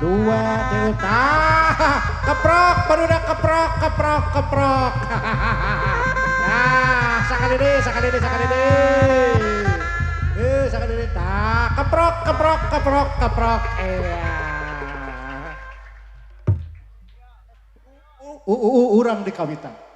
dua juta keprok barudak keprok nah sakali deh sakali deh tak keprok urang di kawitan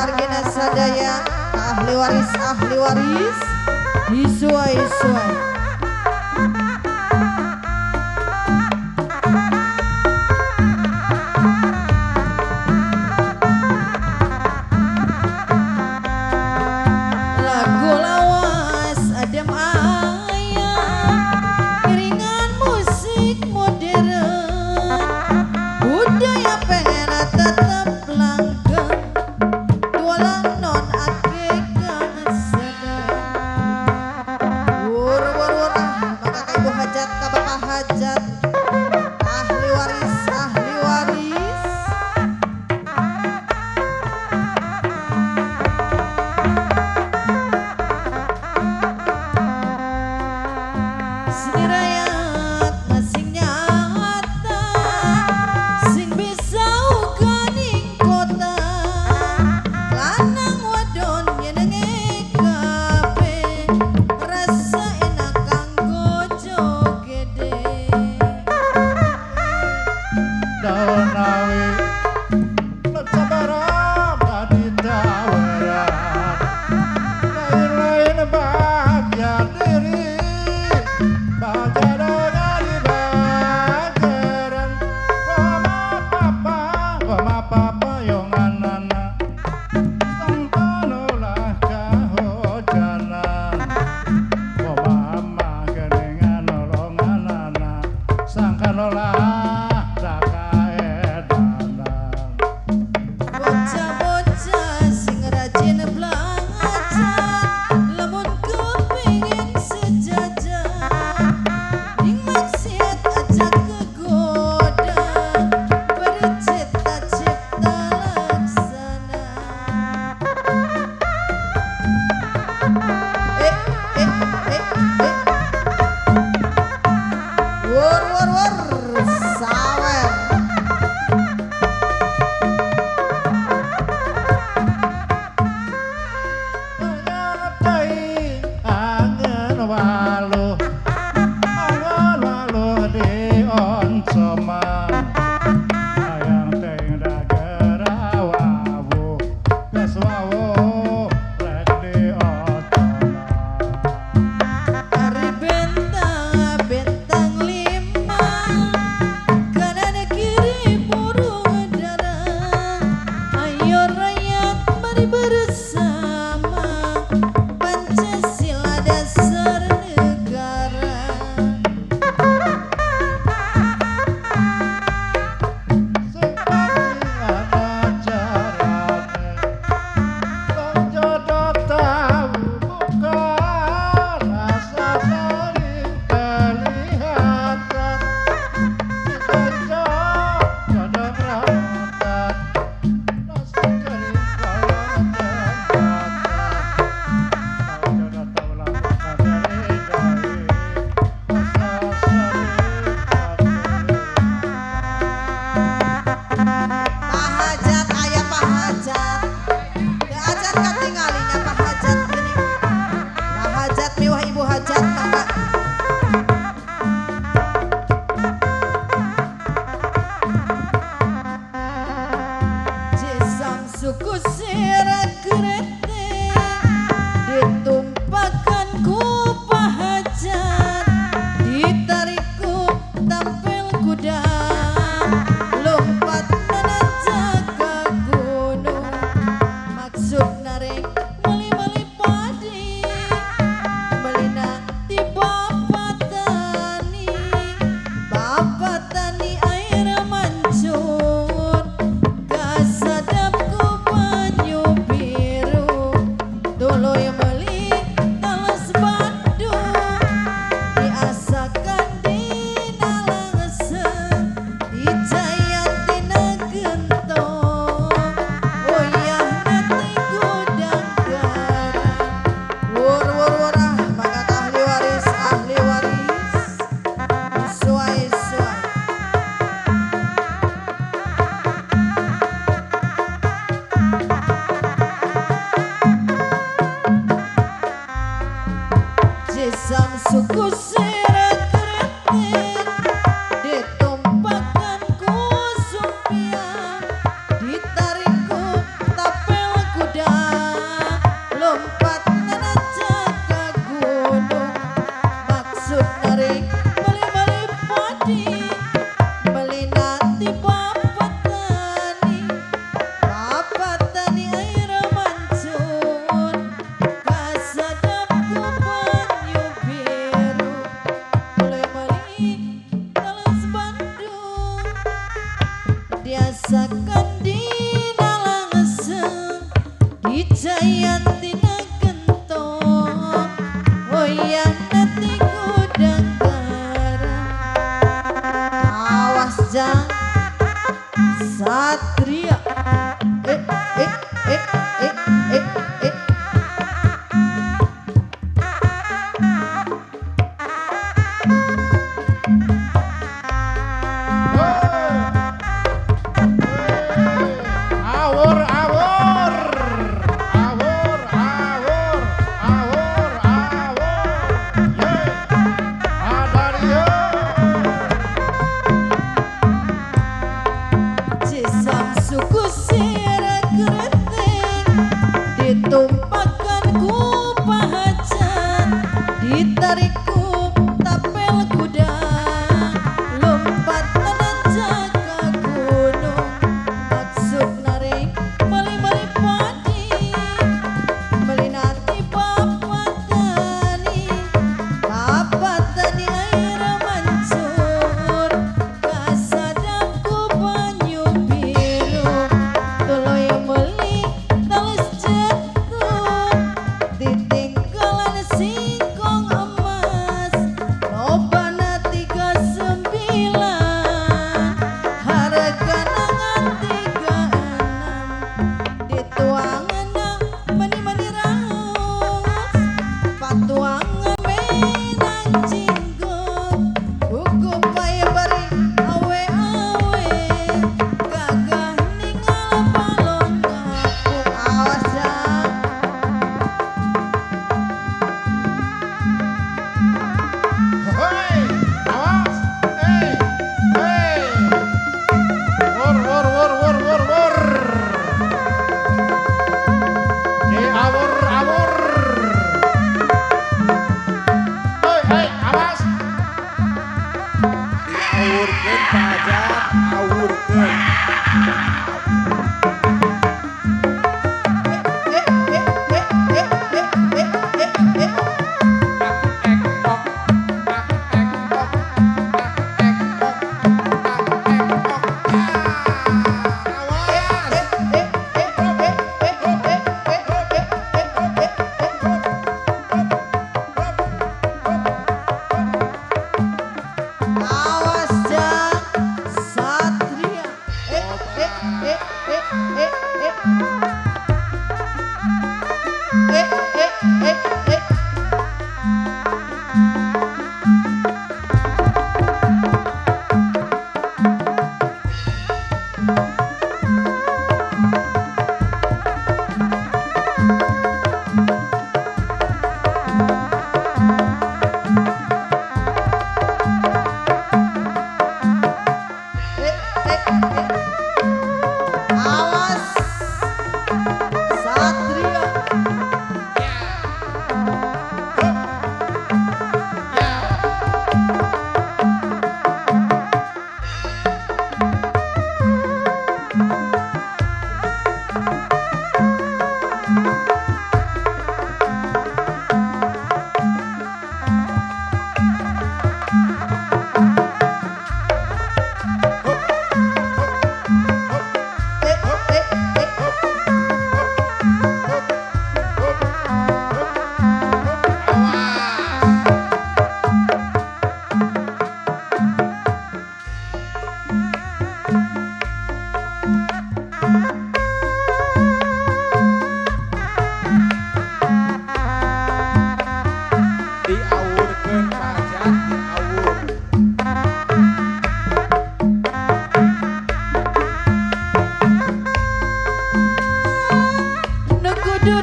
wargina sadaya ahli waris disuai-suai lagu lawas adem ayam iringan musik modern budaya pengen tetap langgeng non ake kan sedang era kereta ditumpahkan ku pahajat ditarikku tampil kuda lompat menanjak ke gunung maksud narik meli-meli padi melina di bapak tani air mancur kasadapku banyu biru doloy meli talas Bandung diasakan di nalangseng dijayan tina gentong oyah nanti gudang garang wur wur wur mangkat ahli waris suai suai Jesam suku serat kretek ditumpahkan ku sumpia ditarikku tapel kuda lompat menanjak ke gunung maksud narik meli-meli padi melina di bapak tani air mancur kasadapku banyu biru mulai meli talas Bandung diasakan di nalangseng dijayan tina gentong oyah nanti gudang garang awas jang satria eh eh eh eh eh eh Awur awur awur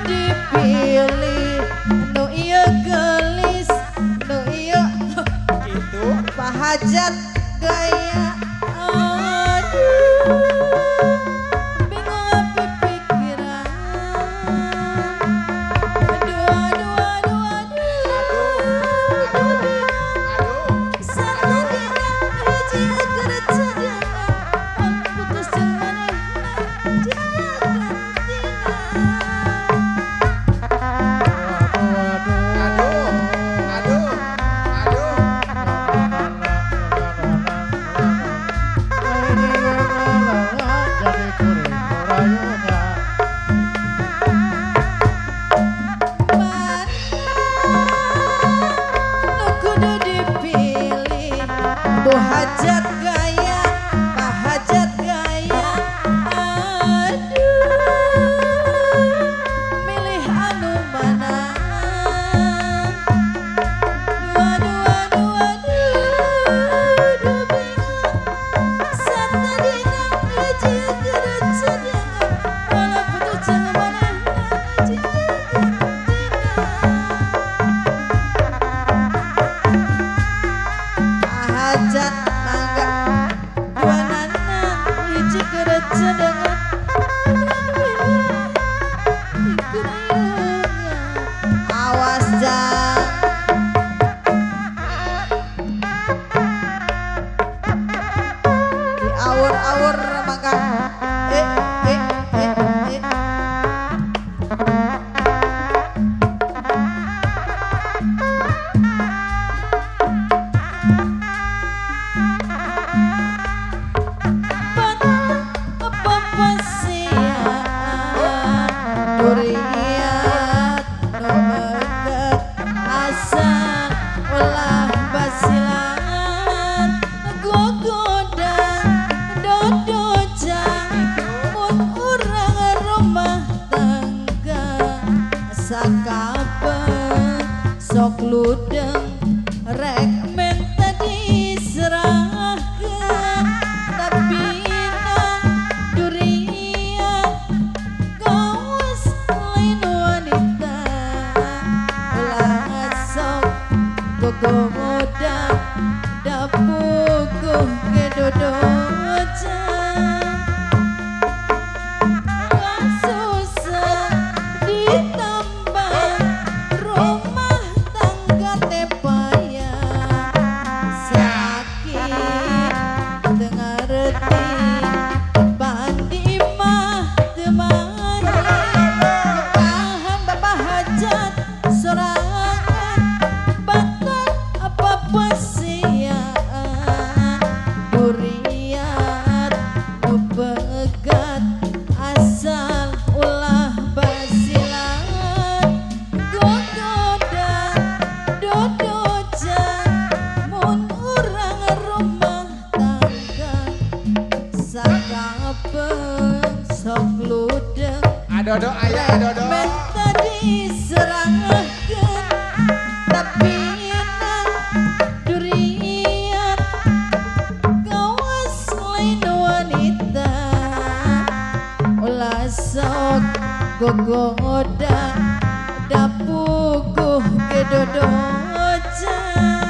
dipilih nu iya gelis nu iya Gitu. pahajat gaya aduh bingung apa pikiran aduh aduh aduh aduh Aduh. satu dina hiji kerja jangan putus jangan jangan Aduh. Aduh. Aduh. kudu dipilih hajat gaya hajat gaya aduh milih anu mana aduh aduh aduh satu dina hiji kerja walau putus jangan mana hajat mangga dua nana hiji kerja dengan awas jang di awur-awur mangga eh eh eh eh duriat nomeget asal ulah basilan gogodang dodojang mun urang rumah tangga sakapeung sok ludeng rek menta diserahkeun tapi durian gawas lain wanita ulah sok gogoda dapukuh ke dodojang susah ditambah rumah tangga teh payah sakit dengar reti bandi mah teu tahan bapak hajat sorangan batal apa pasiaan durian nu pegat asal ulah basilan gogoda dodojan mun urang rumah tangga sakapeung sok ludeng Adodo ayah adodo. menta diserahkeun tapi nang durian gawas lain wanita ulah sok gogoda dapukuh ke dodojang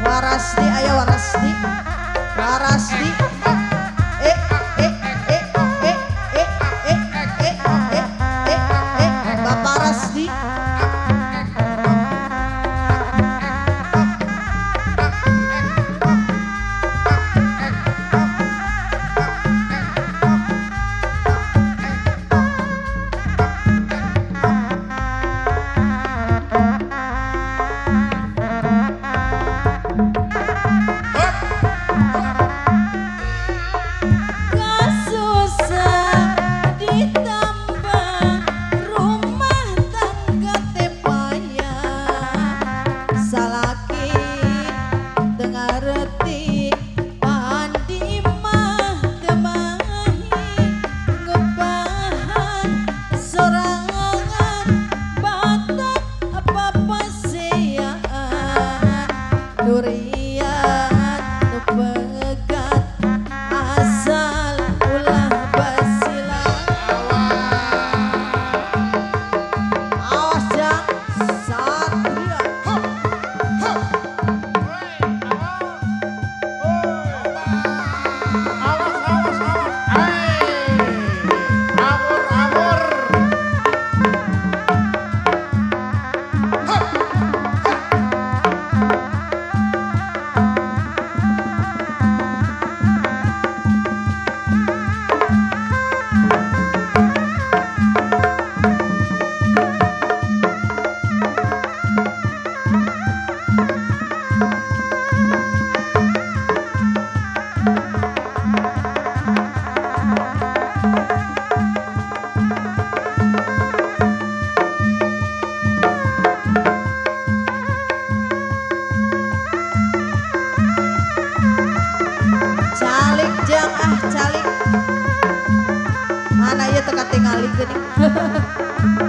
Warasdi aya Warasdi Warasdi eh eh eh eh eh eh eh eh Bapak Rasdi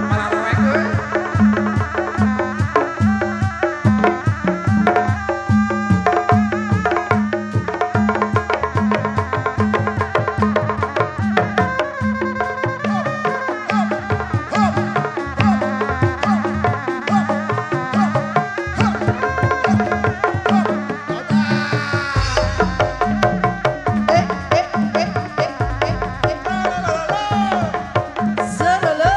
Malah rewek euy. Serele.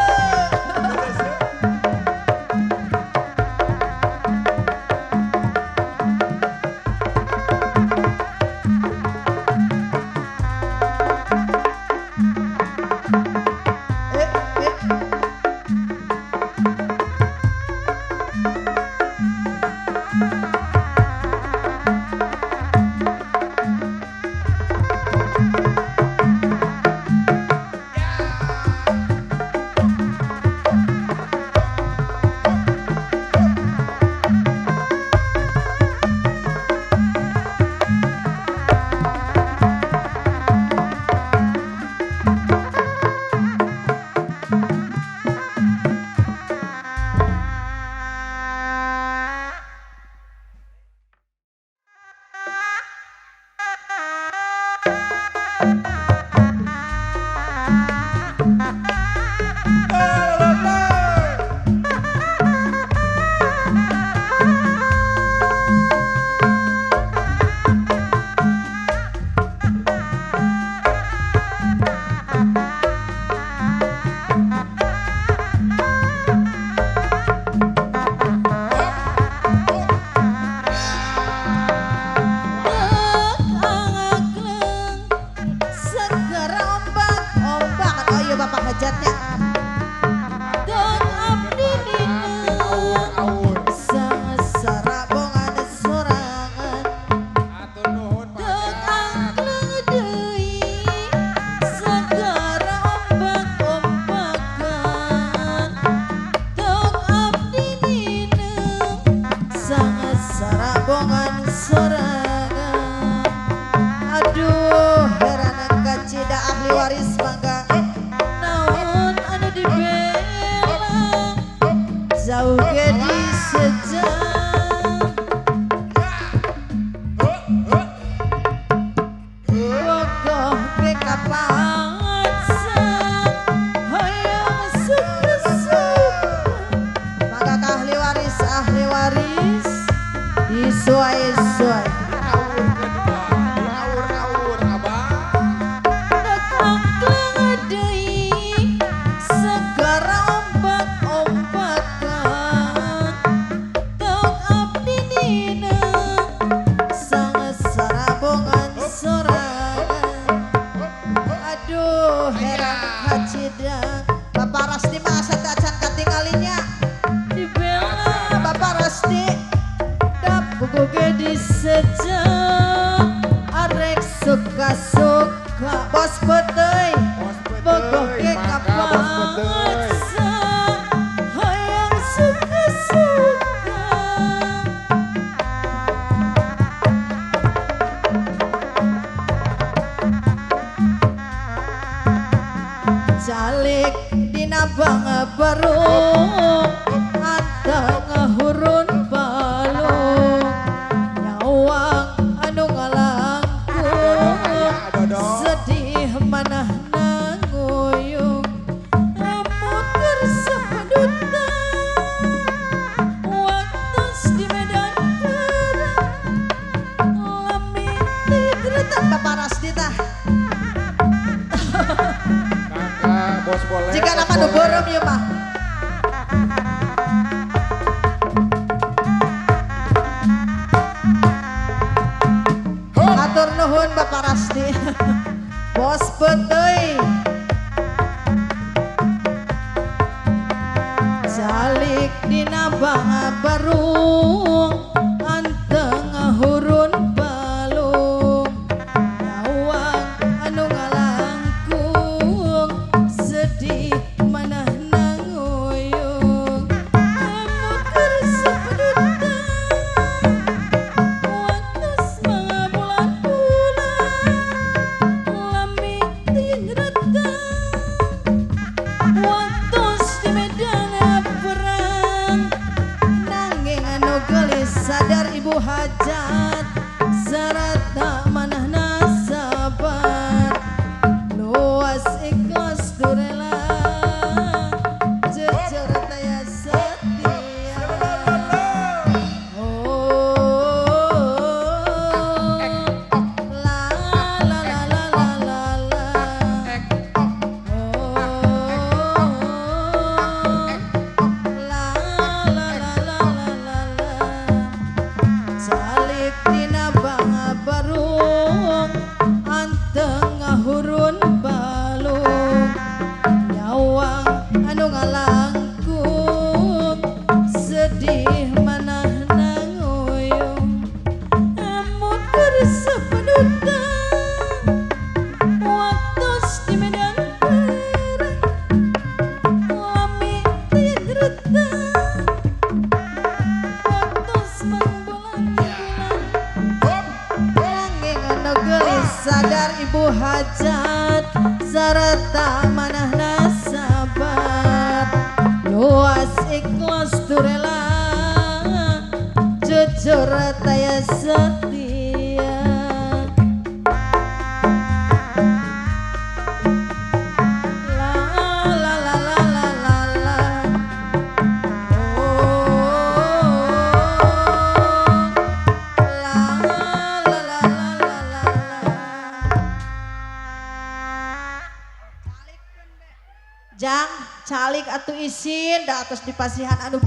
Segera ombak-ombak. Oh iya bapak hajatnya. Dong abdi dina Awur. sang sarabongan sorangan. Atur nuhun Dong panjenengan. angkleng deui segera ombak-ombakan. Dong abdi dina sang sarabongan sorangan. Aduh, heran kacida ahli waris mangga naon anu dibela jauh ge di sejam bogoh ge kapansa hoyong suka-suka mangga ka ahli waris disuai-suai. Awur kedua. Awur abang. Angkleng deui segera ombak-ombakan. Tong abdi dina sang sarabongan sorangan. Aduh, heran kacida Bapak Rasdi mah asa teu acan katinggalinya. Dibela Bapak Rasdi dap bubuge di sejam arek suka-suka bos beteuy bogoh ge kapansa hoyong suka-suka. Jalik dina bangeberung anteng hurun balung nyawang anu ngalangkung sedih manah nanguyung lemut keur sapadutan waktos di medan perang lamit tigretan Bapak Rasdi tah Kakak bos boleh. jika bos nama nu boleh. beureum ieu mah. Atur nuhun Bapak Rasdi. Bos beteuy. Jalik dina bangabarung anteng hurun balung nyawang anu ngalangkung sedih manah nanguyung lemut keur sapadutan waktos mangabulan-bulan lamit tingretan waktos sarta manahna sabar luas ikhlas turela jujur taya setia la la la la la la la Jang, calik atuh isin da atas dipasihan anu